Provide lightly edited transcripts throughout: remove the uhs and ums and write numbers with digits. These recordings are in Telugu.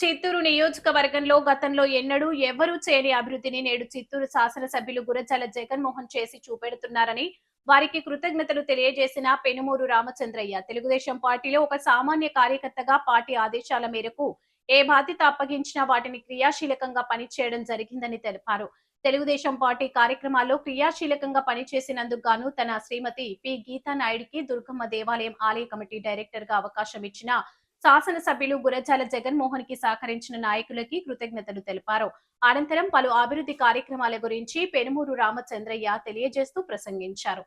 చిత్తూరు నియోజకవర్గంలో గతంలో ఎన్నడూ ఎవరూ చేయని అభివృద్ధిని నేడు చిత్తూరు శాసనసభ్యులు గురజాల జగన్మోహన్ చేసి చూపెడుతున్నారని వారికి కృతజ్ఞతలు తెలియజేసిన పెనుమూరు రామచంద్రయ్య తెలుగుదేశం పార్టీలో ఒక సామాన్య కార్యకర్తగా పార్టీ ఆదేశాల మేరకు ఏ బాధ్యత అప్పగించినా వాటిని క్రియాశీలకంగా పనిచేయడం జరిగిందని తెలిపారు. తెలుగుదేశం పార్టీ కార్యక్రమాల్లో క్రియాశీలకంగా పనిచేసినందుకు గాను తన శ్రీమతి పి గీతా నాయుడికి దుర్గమ్మ దేవాలయం ఆలయ కమిటీ డైరెక్టర్ గా అవకాశం ఇచ్చిన శాసనసభ్యులు గురజాల జగన్మోహన్ కి సహకరించిన నాయకులకి కృతజ్ఞతలు తెలిపారు. అనంతరం పలు అభివృద్ధి కార్యక్రమాల గురించి పెనుమూరు రామచంద్రయ్య తెలియజేస్తూ ప్రసంగించారు.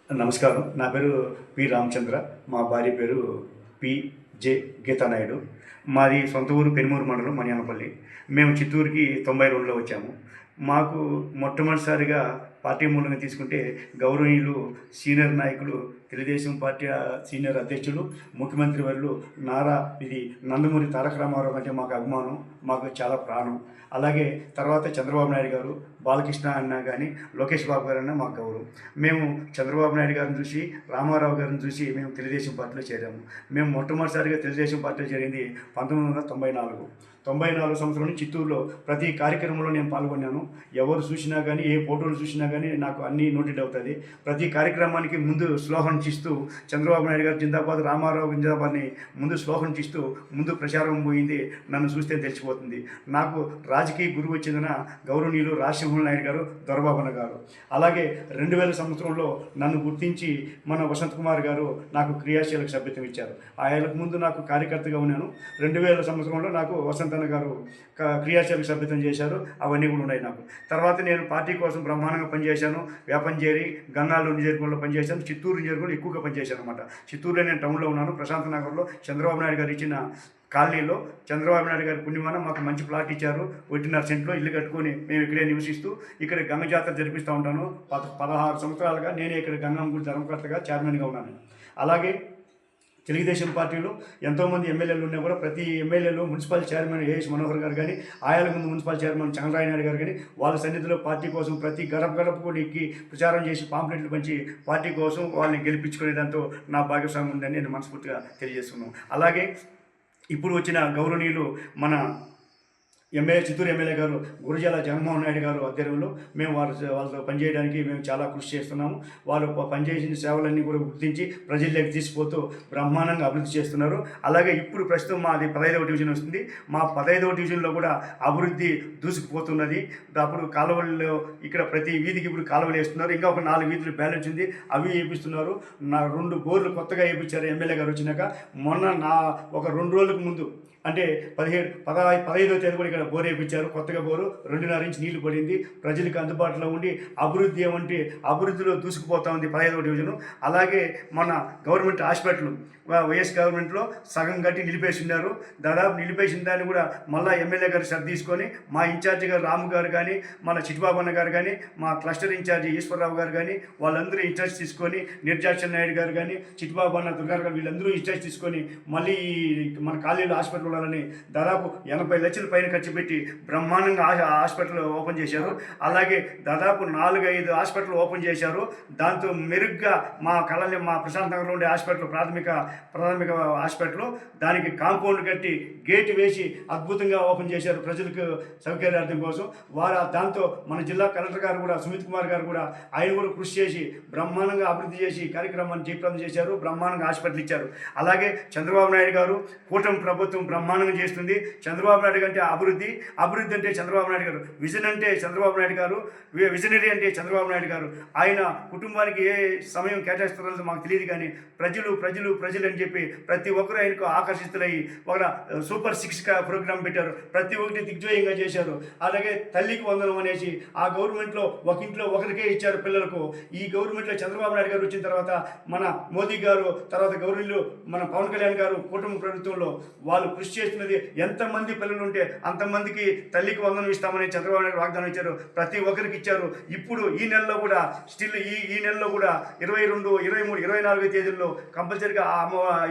నమస్కారం. నా పేరు పి రామచంద్ర. మా భార్య పేరు పి జె గీతానాయుడు. మాది సొంత ఊరు పెనుమూరు మండలం మణియానపల్లి. మేము చిత్తూరుకి 92లో వచ్చాము. మాకు మొట్టమొదటిసారిగా పార్టీ మూలంగా తీసుకుంటే గౌరవనీయులు సీనియర్ నాయకులు తెలుగుదేశం పార్టీ సీనియర్ అధ్యక్షులు ముఖ్యమంత్రి వర్యులు నందమూరి తారక రామారావు అంటే మాకు అభిమానం, మాకు చాలా ప్రాణం. అలాగే తర్వాత చంద్రబాబు నాయుడు గారు, బాలకృష్ణ అన్న కానీ, లోకేష్ బాబు గారు అన్న మాకు గౌరవం. మేము చంద్రబాబు నాయుడు గారిని చూసి, రామారావు గారిని చూసి మేము తెలుగుదేశం పార్టీలో చేరాము. మేము మొట్టమొదటిసారిగా తెలుగుదేశం పార్టీలో చేరింది 1994. 94 సంవత్సరం చిత్తూరులో ప్రతి కార్యక్రమంలో నేను పాల్గొన్నాను. ఎవరు చూసినా కానీ, ఏ ఫోటోలు చూసినా కానీ నాకు అన్నీ నోటెడ్ అవుతుంది. ప్రతి కార్యక్రమానికి ముందు స్లోగన్ ఇస్తూ చంద్రబాబు నాయుడు గారు జిందాబాద్, రామారావు జిందాబాద్ని ముందు స్లోగన్ ఇస్తూ ముందు ప్రచారం పోయింది. నన్ను చూస్తే తెలిసిపోతుంది. నాకు రాజకీయ గురువు చెందిన గౌరవనీయులు రాజసింహ నాయుడు గారు, దొరబాబన్న గారు. అలాగే 2000 సంవత్సరంలో నన్ను గుర్తించి మన వసంత్ కుమార్ గారు నాకు క్రియాశీలక సభ్యత్వం ఇచ్చారు. ఆయనకు ముందు నాకు కార్యకర్తగా ఉన్నాను. 2000 సంవత్సరంలో నాకు వసంత్ గారు క్రియాశీలక సభ్యత్వం చేశారు. అవన్నీ కూడా ఉన్నాయి నాకు. తర్వాత నేను పార్టీ కోసం బ్రహ్మాండంగా పనిచేశాను. వేపంచేరి, గన్నాలు నియోజకవర్గంలో పనిచేశాను. చిత్తూరు నియోజకవర్గంలో ఎక్కువగా పనిచేశాను అనమాట. చిత్తూరులో నేను టౌన్లో ఉన్నాను. ప్రశాంత్ నగర్లో చంద్రబాబు నాయుడు గారు ఇచ్చిన కాలనీలో చంద్రబాబు నాయుడు గారి పుణ్యమాన మాకు మంచి ప్లాట్ ఇచ్చారు. 1.5 సెంట్లో ఇల్లు కట్టుకొని మేము ఇక్కడే నివసిస్తూ ఇక్కడ గంగ జాతర జరిపిస్తూ ఉంటాను. 16 సంవత్సరాలుగా నేనే ఇక్కడ గంగమ్మ గుడి ధర్మకర్తగా చైర్మన్గా ఉన్నాను. అలాగే తెలుగుదేశం పార్టీలో ఎంతోమంది ఎమ్మెల్యేలు ఉన్నా కూడా ప్రతి ఎమ్మెల్యేలు మున్సిపల్ చైర్మన్ ఏఎస్ మనోహర్ గారు కానీ, ఆయల ముందు మున్సిపల్ చైర్మన్ చంద్రరాయ నాయుడు గారు కానీ వాళ్ళ సన్నిధిలో పార్టీ కోసం ప్రతి గడప కూడా ఎక్కి ప్రచారం చేసి పాంప్లెట్లు పంచి పార్టీ కోసం వాళ్ళని గెలిపించుకునే దాంతో నా భాగస్వామ్యం ఉందని నేను మనస్ఫూర్తిగా తెలియజేస్తున్నాను. అలాగే ఇప్పుడు వచ్చిన గౌరవనీయులు మన చిత్తూరు ఎమ్మెల్యే గారు గురజాల జగన్మోహన్ నాయుడు గారు ఆధ్వర్యంలో మేము వాళ్ళతో పనిచేయడానికి మేము చాలా కృషి చేస్తున్నాము. వాళ్ళు పనిచేసిన సేవలన్నీ కూడా గుర్తించి ప్రజల్లోకి తీసుకుపోతూ బ్రహ్మాండంగా అభివృద్ధి చేస్తున్నారు. అలాగే ఇప్పుడు ప్రస్తుతం మాది 15వ డివిజన్ వస్తుంది. మా 15వ డివిజన్లో కూడా అభివృద్ధి దూసుకుపోతున్నది. అప్పుడు కాలువల్లో ఇక్కడ ప్రతి వీధికి ఇప్పుడు కాలువలు వేస్తున్నారు. ఇంకా ఒక 4 వీధులు బ్యాలెన్స్ ఉంది, అవి వేపిస్తున్నారు. 2 బోర్లు కొత్తగా వేయించారు ఎమ్మెల్యే గారు వచ్చినాక. మొన్న ఒక 2 రోజులకు ముందు అంటే 15వ తేదీ కూడా ఇక్కడ బోర్ వేయించారు. కొత్తగా బోరు 2.5 ఇంచ్ నీళ్లు పడింది. ప్రజలకు అందుబాటులో ఉండి అభివృద్ధి ఏమంటే అభివృద్ధిలో దూసుకుపోతా ఉంది 15వ డివిజను. అలాగే మన గవర్నమెంట్ హాస్పిటల్ వైఎస్ గవర్నమెంట్లో సగం కట్టి నిలిపేసి ఉన్నారు. దాదాపు నిలిపేసిన దాన్ని కూడా మళ్ళీ ఎమ్మెల్యే గారు శ్రద్ధ తీసుకొని మా ఇన్ఛార్జి గారు రాము గారు కానీ, మన చిట్టుబాబు అన్న గారు కానీ, మా క్లస్టర్ ఇన్ఛార్జి ఈశ్వరరావు గారు కానీ వాళ్ళందరూ ఇన్ఛార్జ్ తీసుకొని, నిర్జాక్షన్ నాయుడు గారు కానీ, చిట్టుబాబు అన్న దుర్గారు గారు వీళ్ళందరూ ఇన్ఛార్జ్ తీసుకొని మళ్ళీ మన కాలేజీలో హాస్పిటల్ ఉండాలని దాదాపు 80 లక్షల పైన ఖర్చు పెట్టి బ్రహ్మాండంగా హాస్పిటల్ ఓపెన్ చేశారు. అలాగే దాదాపు 4-5 హాస్పిటల్ ఓపెన్ చేశారు. దాంతో మెరుగ్గా మా ప్రశాంత్ నగర్లో ఉండే హాస్పిటల్ ప్రాథమిక హాస్పిటల్ దానికి కాంపౌండ్ కట్టి గేట్ వేసి అద్భుతంగా ఓపెన్ చేశారు ప్రజలకు సౌకర్యార్థం కోసం. దాంతో మన జిల్లా కలెక్టర్ గారు కూడా సుమిత్ కుమార్ గారు కూడా ఆయన కూడా కృషి చేసి బ్రహ్మాండంగా అభివృద్ధి చేసి కార్యక్రమాన్ని జయప్రదం చేశారు. బ్రహ్మాండంగా హాస్పిటల్ ఇచ్చారు. అలాగే చంద్రబాబు నాయుడు గారు కూటమి ప్రభుత్వం బ్రహ్మాండంగా చేస్తుంది. చంద్రబాబు నాయుడు అంటే అభివృద్ధి అంటే చంద్రబాబు నాయుడు గారు, విజన్ అంటే చంద్రబాబు నాయుడు గారు, విజనరీ అంటే చంద్రబాబు నాయుడు గారు. ఆయన కుటుంబానికి ఏ సమయం కేటాయిస్తున్నారో మాకు తెలియదు కానీ ప్రజలు అని చెప్పి ప్రతి ఒక్కరు ఆయనకు ఆకర్షితులయ్యి ఒక సూపర్ 6 ప్రోగ్రాం పెట్టారు. ప్రతి ఒక్కటి దిగ్విజయంగా చేశారు. అలాగే తల్లికి వందనం అనేసి ఆ గవర్నమెంట్లో ఒక ఇంట్లో ఒకరికే ఇచ్చారు పిల్లలకు. ఈ గవర్నమెంట్లో చంద్రబాబు నాయుడు గారు వచ్చిన తర్వాత మన మోదీ గారు, తర్వాత గవర్నర్లు మన పవన్ కళ్యాణ్ గారు కూటమి ప్రభుత్వంలో వాళ్ళు కృషి చేస్తున్నది. ఎంతమంది పిల్లలు ఉంటే అంతమందికి తల్లికి వందనం ఇస్తామని చంద్రబాబు నాయుడు వాగ్దానం ఇచ్చారు. ప్రతి ఒక్కరికి ఇచ్చారు. ఇప్పుడు ఈ నెలలో కూడా స్టిల్ ఈ నెలలో కూడా 22, 23, 24 తేదీల్లో కంపల్సరీగా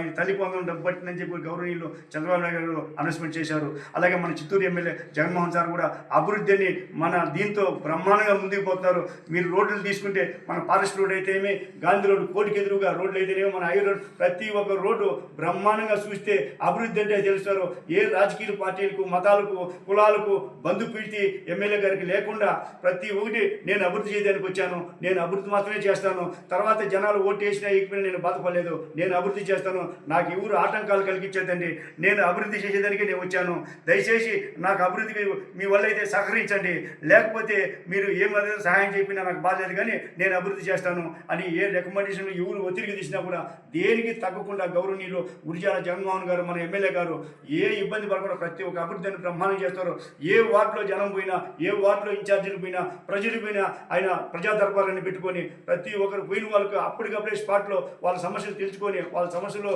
ఈ తల్లికి వందనం డబ్బు పట్టిందని చెప్పి గౌరవనీయులు చంద్రబాబు నాయుడు గారు అనౌన్స్మెంట్ చేశారు. అలాగే మన చిత్తూరు ఎమ్మెల్యే జగన్మోహన్ సార్ కూడా అభివృద్ధిని మన దీంతో బ్రహ్మాండంగా ముందుకు పోతున్నారు. మీరు రోడ్లు తీసుకుంటే మన ఫారెస్ట్ రోడ్ అయితేనేమి, గాంధీ రోడ్డు కోటికి ఎదురుగా రోడ్లు అయితేనేమి, మన హై రోడ్ ప్రతి ఒక్క రోడ్డు బ్రహ్మాండంగా చూస్తే అభివృద్ధి అంటే తెలుస్తారు. ఏ రాజకీయ పార్టీలకు, మతాలకు, కులాలకు బంధుప్రీతి ఎమ్మెల్యే గారికి లేకుండా ప్రతి ఒక్కటి నేను అభివృద్ధి చేయడానికి వచ్చాను, నేను అభివృద్ధి మాత్రమే చేస్తాను, తర్వాత జనాలు ఓటు వేసినా ఎక్కిపోయినా నేను బాధపడలేదు, నేను అభివృద్ధి చేస్తాను, నాకు ఎవరు ఆటంకాలు కలిగించేదండి, నేను అభివృద్ధి చేసేదానికి నేను వచ్చాను, దయచేసి నాకు అభివృద్ధికి మీ వల్ల అయితే సహకరించండి, లేకపోతే మీరు ఏమైనా సహాయం చెప్పినా నాకు బాధలేదు కానీ నేను అభివృద్ధి చేస్తాను అని ఏ రికమెండేషన్ ఎవరు ఒత్తిడికి తీసినా కూడా దేనికి తగ్గకుండా గౌరవనీయులు గురిజాల జగన్మోహన్ గారు మన ఎమ్మెల్యే గారు ఏ ఇబ్బంది పడకుండా ప్రతి ఒక్క అభివృద్ధిని బ్రహ్మాండం చేస్తారు. ఏ వార్డులో జనం పోయినా, ఏ వార్డులో ఇన్ఛార్జీలు పోయినా, ప్రజలు పోయినా ఆయన ప్రజా దర్బారాన్ని పెట్టుకొని ప్రతి ఒక్కరు పోయిన వాళ్ళకు అప్పటికప్పుడే స్పాట్లో వాళ్ళ సమస్యలు తెలుసుకొని వాళ్ళ సమస్యలు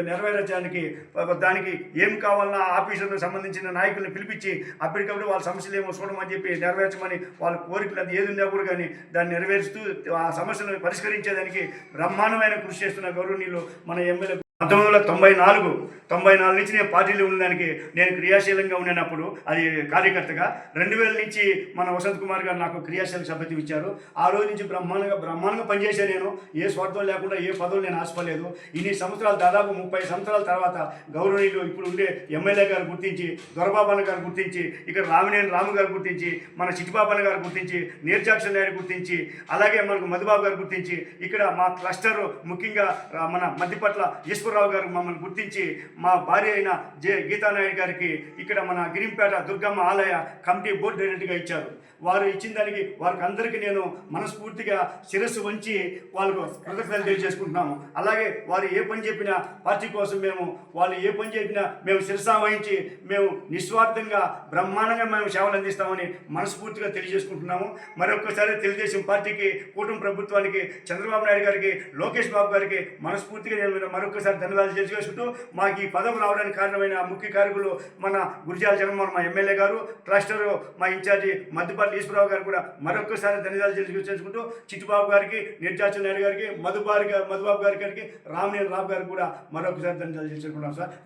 నెరవేర్చడానికి దానికి ఏం కావాలన్నా ఆఫీసులకు సంబంధించిన నాయకులను పిలిపించి అప్పటికప్పుడు వాళ్ళ సమస్యలు ఏమో చూడమని చెప్పి నెరవేర్చమని వాళ్ళ కోరికలు అది ఏది ఉన్నా కూడా కానీ దాన్ని నెరవేరుస్తూ ఆ సమస్యలను పరిష్కరించేదానికి బ్రహ్మాండమైన కృషి చేస్తున్న గౌరవనీయులు మన ఎమ్మెల్యే. 1994 నుంచి నేను పార్టీలో ఉండడానికి నేను క్రియాశీలంగా ఉన్నప్పుడు అది కార్యకర్తగా 2000 నుంచి మన వసంత్ కుమార్ గారు నాకు క్రియాశీలక సభ్యత్వం ఇచ్చారు. ఆ రోజు నుంచి బ్రహ్మాండంగా పనిచేశాను. నేను ఏ స్వార్థం లేకుండా ఏ పదవులు నేను ఆశపడలేదు. ఇన్ని సంవత్సరాలు దాదాపు 30 సంవత్సరాల తర్వాత గౌరవనీయులు ఇప్పుడు ఉండే ఎమ్మెల్యే గారు గుర్తించి, దొరబాబన్న గారు గుర్తించి, ఇక్కడ రాము గారు గుర్తించి, మన చిట్టిబాబన్న గారు గుర్తించి, నీర్జాక్ష నాయుడు గుర్తించి, అలాగే మనకు మధుబాబు గారు గుర్తించి, ఇక్కడ మా క్లస్టర్ ముఖ్యంగా మన మధ్యపట్ల ఈశ్వరరావు గారు మమ్మల్ని గుర్తించి మా భార్య అయిన గీతానాయుడు గారికి ఇక్కడ మన గిరింపేట దుర్గమ్మ ఆలయ కమిటీ బోర్డు డైరెక్టర్గా ఇచ్చారు. వారు ఇచ్చిన దానికి వారికి అందరికీ నేను మనస్ఫూర్తిగా శిరస్సు వంచి వాళ్ళకు కృతజ్ఞతలు తెలియజేసుకుంటున్నాము. అలాగే వారు ఏ పని చెప్పినా పార్టీ కోసం వాళ్ళు ఏ పని చెప్పినా మేము శిరసా వహించి మేము నిస్వార్థంగా బ్రహ్మాండంగా మేము సేవలు అందిస్తామని మనస్ఫూర్తిగా తెలియజేసుకుంటున్నాము. మరొకసారి తెలుగుదేశం పార్టీకి, కూటమి ప్రభుత్వానికి, చంద్రబాబు నాయుడు గారికి, లోకేష్ బాబు గారికి మనస్ఫూర్తిగా నేను మరొకసారి ధన్యవాదాలు తెలియజేసుకుంటూ మాకు ఈ పదవి రావడానికి కారణమైన ముఖ్య కారకులు మన గురిజాల జగన్మోహన్ మా ఎమ్మెల్యే గారు, ట్రస్టర్ మా ఇన్ఛార్జి మధ్యపల్లి ఈశ్వరరావు గారు కూడా మరొకసారి ధన్యవాదాలు తెలియజేసుకుంటూ చిట్టుబాబు గారికి, నిర్జాచ నాయుడు గారికి, మధుబాబు గారికి, రామినేని రావు గారికి కూడా మరొకసారి ధన్యవాదాలు తెలియజేసుకుంటాం సార్.